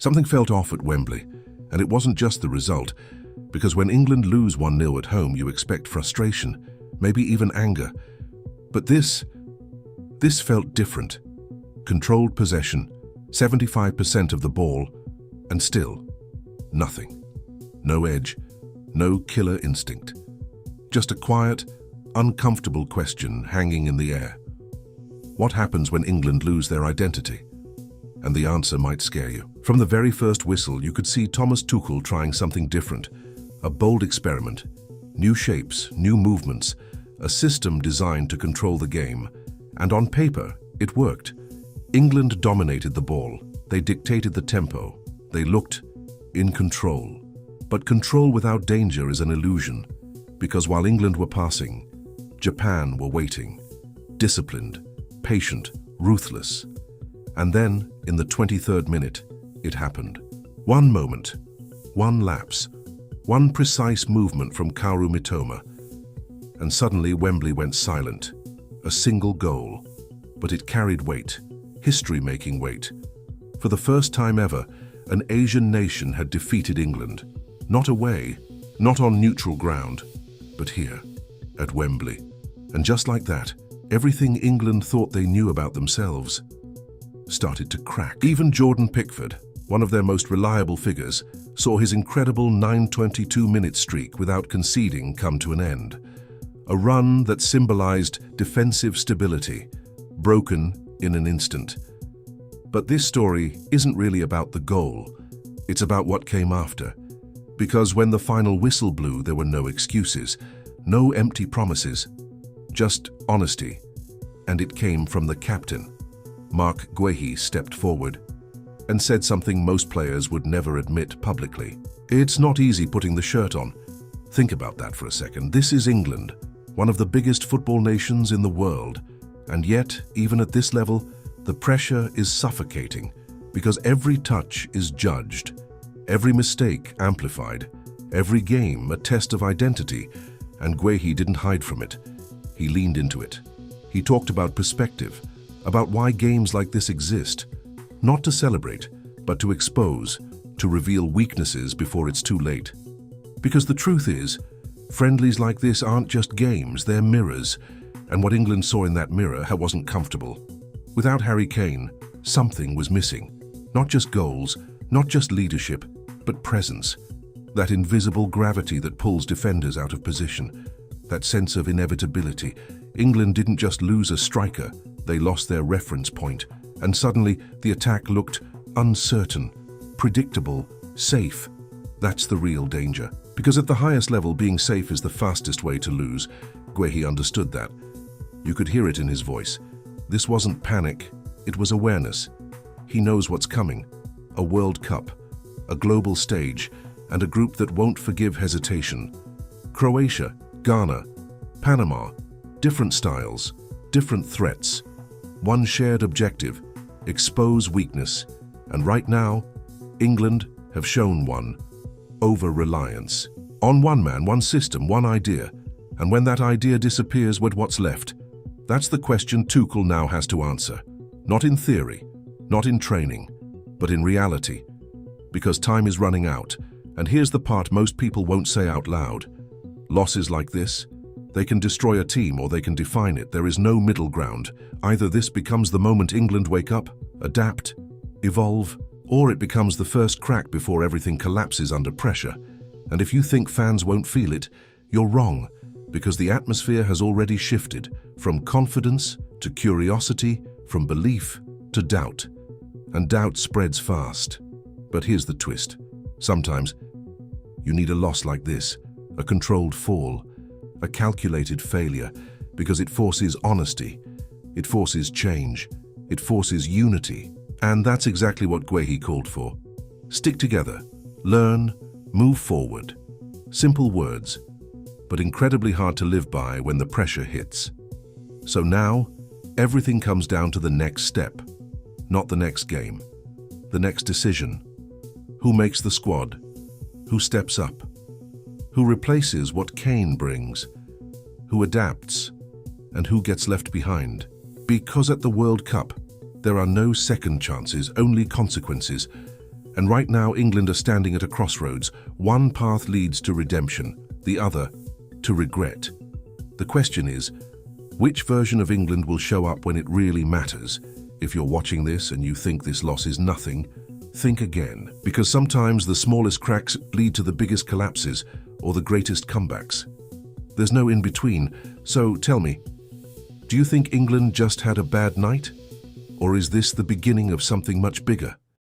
Something felt off at Wembley, and it wasn't just the result, because when England lose 1-0 at home, you expect frustration, maybe even anger. But this felt different. Controlled possession, 75% of the ball, and still, nothing. No edge, no killer instinct. Just a quiet, uncomfortable question hanging in the air. What happens when England lose their identity? And the answer might scare you. From the very first whistle, you could see Thomas Tuchel trying something different. A bold experiment. New shapes, new movements, a system designed to control the game. And on paper, it worked. England dominated the ball. They dictated the tempo. They looked in control. But control without danger is an illusion, because while England were passing, Japan were waiting. Disciplined, patient, ruthless. And then, in the 23rd minute, it happened. One moment, one lapse, one precise movement from Kaoru Mitoma, and suddenly Wembley went silent. A single goal, but it carried weight, history-making weight. For the first time ever, an Asian nation had defeated England. Not away, not on neutral ground, but here, at Wembley. And just like that, everything England thought they knew about themselves started to crack. Even Jordan Pickford, one of their most reliable figures, saw his incredible 922-minute streak without conceding come to an end. A run that symbolized defensive stability, broken in an instant. But this story isn't really about the goal. It's about what came after. Because when the final whistle blew, there were no excuses, no empty promises, just honesty. And it came from the captain. Marc Guehi stepped forward and said something most players would never admit publicly. It's not easy putting the shirt on. Think about that for a second. This is England, one of the biggest football nations in the world. And yet, even at this level, the pressure is suffocating because every touch is judged, every mistake amplified, every game a test of identity, and Guehi didn't hide from it. He leaned into it. He talked about perspective, about why games like this exist, not to celebrate, but to expose, to reveal weaknesses before it's too late. Because the truth is, friendlies like this aren't just games, they're mirrors, and what England saw in that mirror wasn't comfortable. Without Harry Kane, something was missing. Not just goals, not just leadership, but presence. That invisible gravity that pulls defenders out of position. That sense of inevitability. England didn't just lose a striker, they lost their reference point. And suddenly, the attack looked uncertain, predictable, safe. That's the real danger. Because at the highest level, being safe is the fastest way to lose. Guehi understood that. You could hear it in his voice. This wasn't panic, it was awareness. He knows what's coming. A World Cup, a global stage, and a group that won't forgive hesitation. Croatia, Ghana, Panama, different styles, different threats. One shared objective, expose weakness. And right now, England have shown one. Over-reliance. On one man, one system, one idea. And when that idea disappears, what's left? That's the question Tuchel now has to answer. Not in theory, not in training, but in reality. Because time is running out. And here's the part most people won't say out loud. Losses like this, they can destroy a team or they can define it. There is no middle ground. Either this becomes the moment England wake up, adapt, evolve, or it becomes the first crack before everything collapses under pressure. And if you think fans won't feel it, you're wrong, because the atmosphere has already shifted from confidence to curiosity, from belief to doubt. And doubt spreads fast. But here's the twist. Sometimes you need a loss like this, a controlled fall, a calculated failure, because it forces honesty, it forces change, it forces unity. And that's exactly what Guehi called for. Stick together, learn, move forward. Simple words, but incredibly hard to live by when the pressure hits. So now, everything comes down to the next step, not the next game, the next decision. Who makes the squad? Who steps up? Who replaces what Kane brings? Who adapts? And who gets left behind? Because at the World Cup, there are no second chances, only consequences. And right now, England are standing at a crossroads. One path leads to redemption, the other to regret. The question is, which version of England will show up when it really matters? If you're watching this and you think this loss is nothing, think again, because sometimes the smallest cracks lead to the biggest collapses or the greatest comebacks. There's no in-between, so tell me, do you think England just had a bad night? Or is this the beginning of something much bigger?